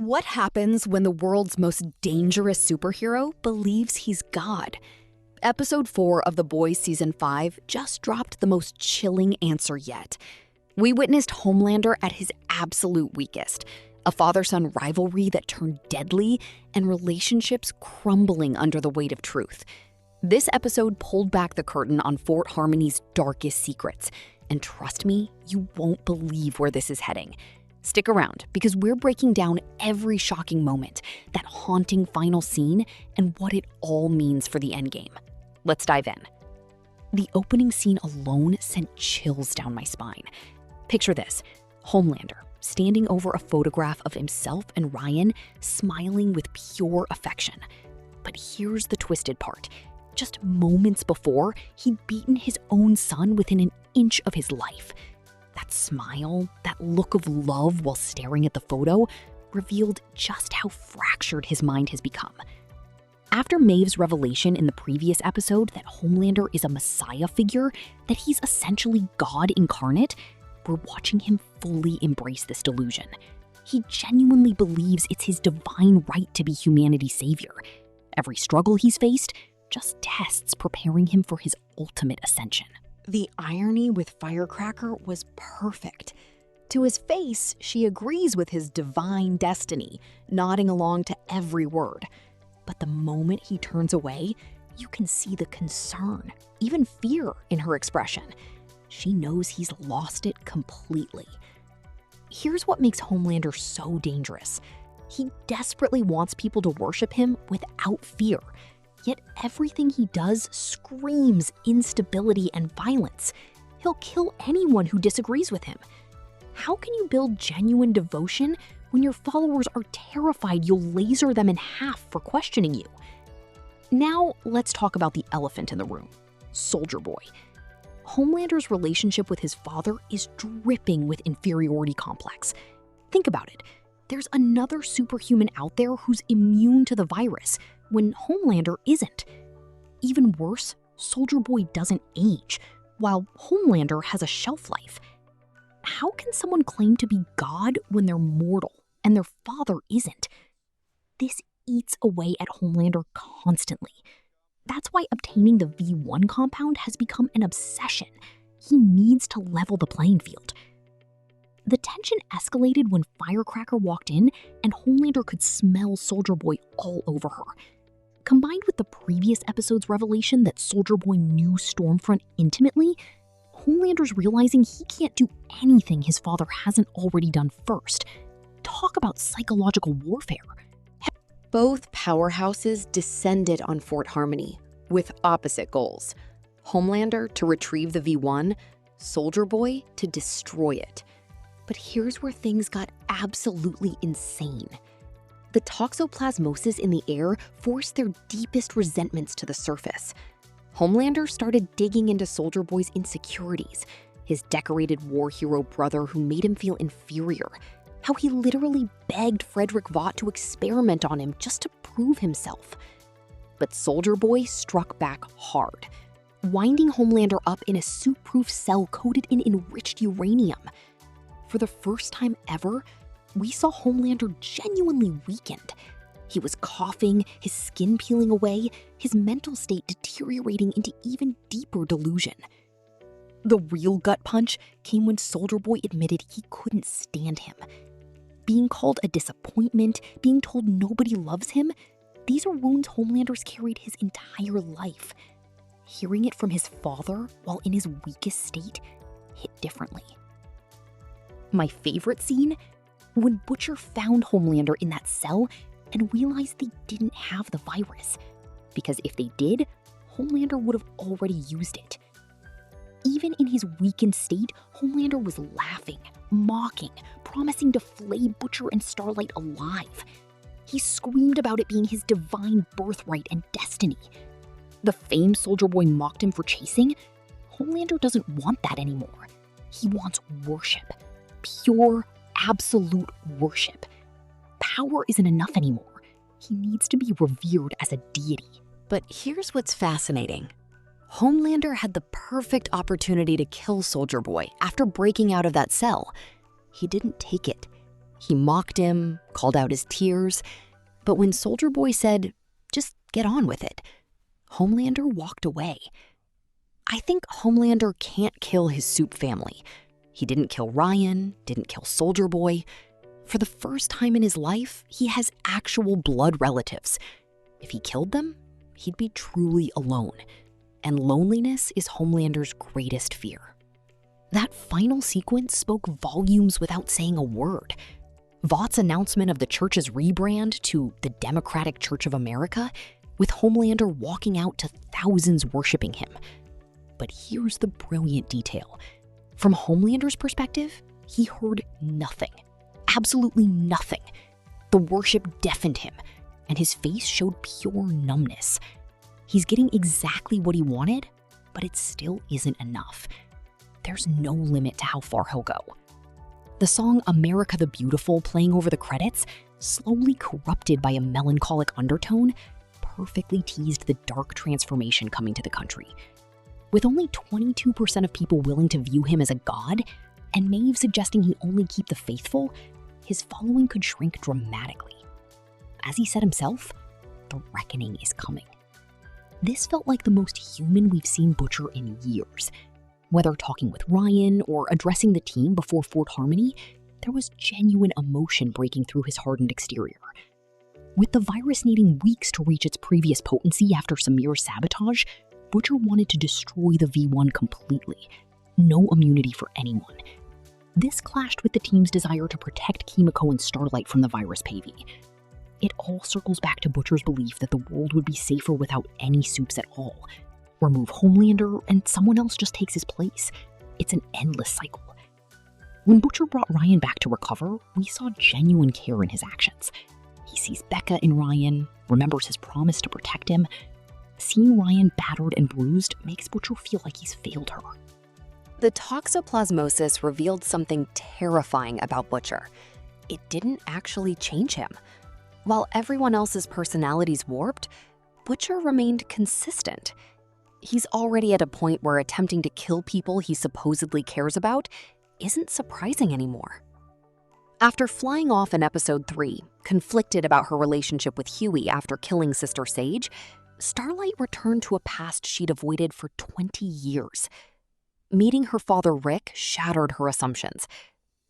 What happens when the world's most dangerous superhero believes he's God? Episode 4 of The Boys Season 5 just dropped the most chilling answer yet. We witnessed Homelander at his absolute weakest, a father-son rivalry that turned deadly, and relationships crumbling under the weight of truth. This episode pulled back the curtain on Fort Harmony's darkest secrets, and trust me, you won't believe where this is heading. Stick around, because we're breaking down every shocking moment, that haunting final scene, and what it all means for the endgame. Let's dive in. The opening scene alone sent chills down my spine. Picture this: Homelander standing over a photograph of himself and Ryan, smiling with pure affection. But here's the twisted part. Just moments before, he'd beaten his own son within an inch of his life. That smile, that look of love while staring at the photo, revealed just how fractured his mind has become. After Maeve's revelation in the previous episode that Homelander is a messiah figure, that he's essentially God incarnate, we're watching him fully embrace this delusion. He genuinely believes it's his divine right to be humanity's savior. Every struggle he's faced, just tests preparing him for his ultimate ascension. The irony with Firecracker was perfect. To his face, she agrees with his divine destiny, nodding along to every word. But the moment he turns away, you can see the concern, even fear in her expression. She knows he's lost it completely. Here's what makes Homelander so dangerous. He desperately wants people to worship him without fear. Yet everything he does screams instability and violence. He'll kill anyone who disagrees with him. How can you build genuine devotion when your followers are terrified you'll laser them in half for questioning you? Now, let's talk about the elephant in the room: Soldier Boy. Homelander's relationship with his father is dripping with inferiority complex. Think about it. There's another superhuman out there who's immune to the virus, when Homelander isn't. Even worse, Soldier Boy doesn't age, while Homelander has a shelf life. How can someone claim to be God when they're mortal and their father isn't? This eats away at Homelander constantly. That's why obtaining the V1 compound has become an obsession. He needs to level the playing field. The tension escalated when Firecracker walked in and Homelander could smell Soldier Boy all over her. Combined with the previous episode's revelation that Soldier Boy knew Stormfront intimately, Homelander's realizing he can't do anything his father hasn't already done first. Talk about psychological warfare. Both powerhouses descended on Fort Harmony with opposite goals. Homelander to retrieve the V1, Soldier Boy to destroy it. But here's where things got absolutely insane. The toxoplasmosis in the air forced their deepest resentments to the surface. Homelander started digging into Soldier Boy's insecurities, his decorated war hero brother who made him feel inferior, how he literally begged Frederick Vought to experiment on him just to prove himself. But Soldier Boy struck back hard, winding Homelander up in a suit-proof cell coated in enriched uranium. For the first time ever, we saw Homelander genuinely weakened. He was coughing, his skin peeling away, his mental state deteriorating into even deeper delusion. The real gut punch came when Soldier Boy admitted he couldn't stand him. Being called a disappointment, being told nobody loves him, these are wounds Homelander's carried his entire life. Hearing it from his father while in his weakest state hit differently. My favorite scene? When Butcher found Homelander in that cell and realized they didn't have the virus. Because if they did, Homelander would have already used it. Even in his weakened state, Homelander was laughing, mocking, promising to flay Butcher and Starlight alive. He screamed about it being his divine birthright and destiny. The fame Soldier Boy mocked him for chasing, Homelander doesn't want that anymore. He wants worship. Pure, absolute worship. Power isn't enough anymore. He needs to be revered as a deity. But here's what's fascinating. Homelander had the perfect opportunity to kill Soldier Boy after breaking out of that cell. He didn't take it. He mocked him, called out his tears, but when Soldier Boy said, "Just get on with it," Homelander walked away. I think Homelander can't kill his soup family. He didn't kill Ryan, didn't kill Soldier Boy. For the first time in his life, he has actual blood relatives. If he killed them, he'd be truly alone. And loneliness is Homelander's greatest fear. That final sequence spoke volumes without saying a word. Vought's announcement of the church's rebrand to the Democratic Church of America, with Homelander walking out to thousands worshiping him. But here's the brilliant detail. From Homelander's perspective, he heard nothing. Absolutely nothing. The worship deafened him, and his face showed pure numbness. He's getting exactly what he wanted, but it still isn't enough. There's no limit to how far he'll go. The song America the Beautiful playing over the credits, slowly corrupted by a melancholic undertone, perfectly teased the dark transformation coming to the country. With only 22% of people willing to view him as a god, and Maeve suggesting he only keep the faithful, his following could shrink dramatically. As he said himself, the reckoning is coming. This felt like the most human we've seen Butcher in years. Whether talking with Ryan or addressing the team before Fort Harmony, there was genuine emotion breaking through his hardened exterior. With the virus needing weeks to reach its previous potency after Samir's sabotage, Butcher wanted to destroy the V1 completely. No immunity for anyone. This clashed with the team's desire to protect Kimiko and Starlight from the virus pavey. It all circles back to Butcher's belief that the world would be safer without any soups at all. Remove Homelander and someone else just takes his place. It's an endless cycle. When Butcher brought Ryan back to recover, we saw genuine care in his actions. He sees Becca in Ryan, remembers his promise to protect him. Seeing Ryan battered and bruised makes Butcher feel like he's failed her. The toxoplasmosis revealed something terrifying about Butcher. It didn't actually change him. While everyone else's personalities warped, Butcher remained consistent. He's already at a point where attempting to kill people he supposedly cares about isn't surprising anymore. After flying off in episode 3, conflicted about her relationship with Huey after killing Sister Sage, Starlight returned to a past she'd avoided for 20 years. Meeting her father Rick shattered her assumptions.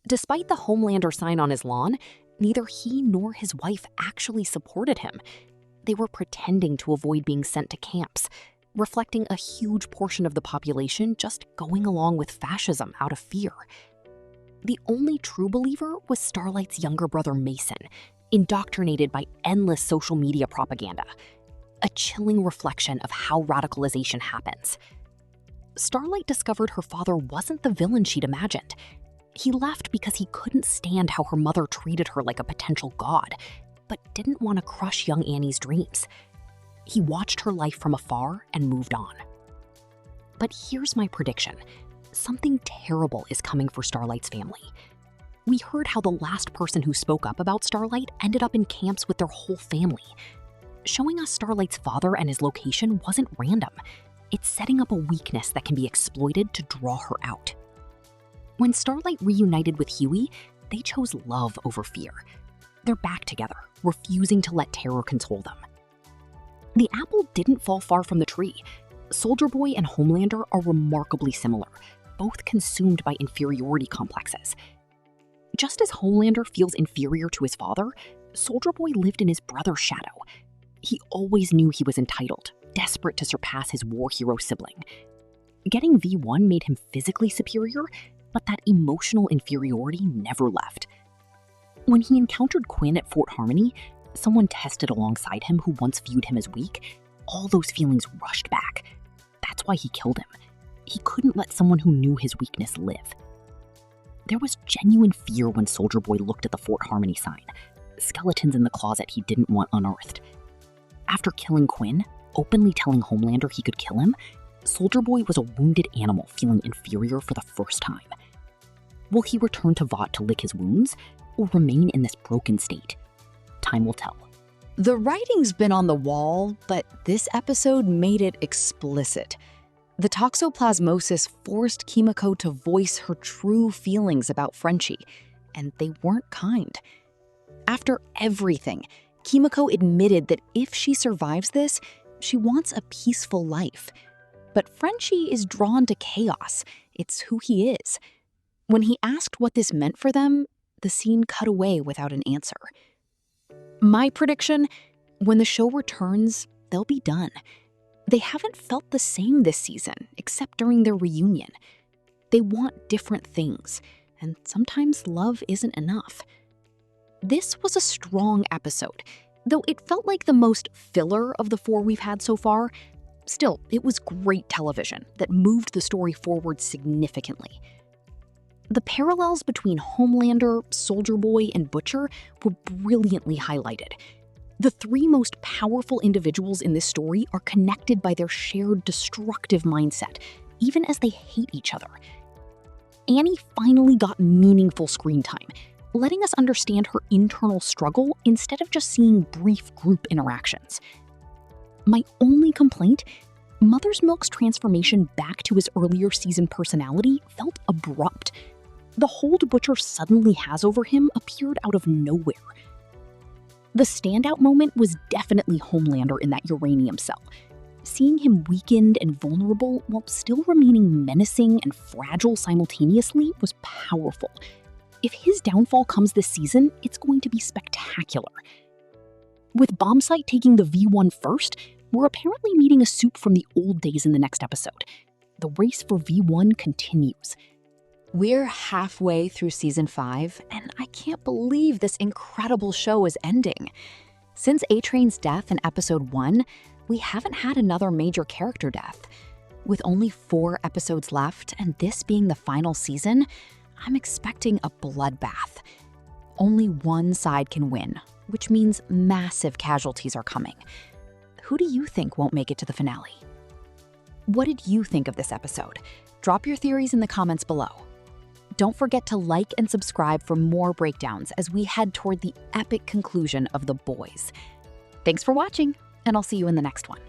Despite the Homelander sign on his lawn, neither he nor his wife actually supported him. They were pretending to avoid being sent to camps, reflecting a huge portion of the population just going along with fascism out of fear. The only true believer was Starlight's younger brother Mason, indoctrinated by endless social media propaganda. A chilling reflection of how radicalization happens. Starlight discovered her father wasn't the villain she'd imagined. He left because he couldn't stand how her mother treated her like a potential god, but didn't want to crush young Annie's dreams. He watched her life from afar and moved on. But here's my prediction. Something terrible is coming for Starlight's family. We heard how the last person who spoke up about Starlight ended up in camps with their whole family. Showing us Starlight's father and his location wasn't random. It's setting up a weakness that can be exploited to draw her out. When Starlight reunited with Huey, they chose love over fear. They're back together, refusing to let terror control them. The apple didn't fall far from the tree. Soldier Boy and Homelander are remarkably similar, both consumed by inferiority complexes. Just as Homelander feels inferior to his father, Soldier Boy lived in his brother's shadow. He always knew he was entitled, desperate to surpass his war hero sibling. Getting V1 made him physically superior, but that emotional inferiority never left. When he encountered Quinn at Fort Harmony, someone tested alongside him who once viewed him as weak, all those feelings rushed back. That's why he killed him. He couldn't let someone who knew his weakness live. There was genuine fear when Soldier Boy looked at the Fort Harmony sign, skeletons in the closet he didn't want unearthed. After killing Quinn, openly telling Homelander he could kill him, Soldier Boy was a wounded animal feeling inferior for the first time. Will he return to Vought to lick his wounds, or remain in this broken state? Time will tell. The writing's been on the wall, but this episode made it explicit. The toxoplasmosis forced Kimiko to voice her true feelings about Frenchie. and they weren't kind. After everything, Kimiko admitted that if she survives this, she wants a peaceful life. But Frenchie is drawn to chaos. It's who he is. When he asked what this meant for them, the scene cut away without an answer. My prediction, when the show returns, they'll be done. They haven't felt the same this season, except during their reunion. They want different things, and sometimes love isn't enough. This was a strong episode, though it felt like the most filler of the 4 we've had so far. Still, it was great television that moved the story forward significantly. The parallels between Homelander, Soldier Boy, and Butcher were brilliantly highlighted. The 3 most powerful individuals in this story are connected by their shared destructive mindset, even as they hate each other. Annie finally got meaningful screen time, letting us understand her internal struggle instead of just seeing brief group interactions. My only complaint, Mother's Milk's transformation back to his earlier season personality felt abrupt. The hold Butcher suddenly has over him appeared out of nowhere. The standout moment was definitely Homelander in that uranium cell. Seeing him weakened and vulnerable while still remaining menacing and fragile simultaneously was powerful. If his downfall comes this season, it's going to be spectacular. With Bombsight taking the V1 first, we're apparently meeting a soup from the old days in the next episode. The race for V1 continues. We're halfway through season 5, and I can't believe this incredible show is ending. Since A-Train's death in episode 1, we haven't had another major character death. With only 4 episodes left, and this being the final season, I'm expecting a bloodbath. Only one side can win, which means massive casualties are coming. Who do you think won't make it to the finale? What did you think of this episode? Drop your theories in the comments below. Don't forget to like and subscribe for more breakdowns as we head toward the epic conclusion of The Boys. Thanks for watching, and I'll see you in the next one.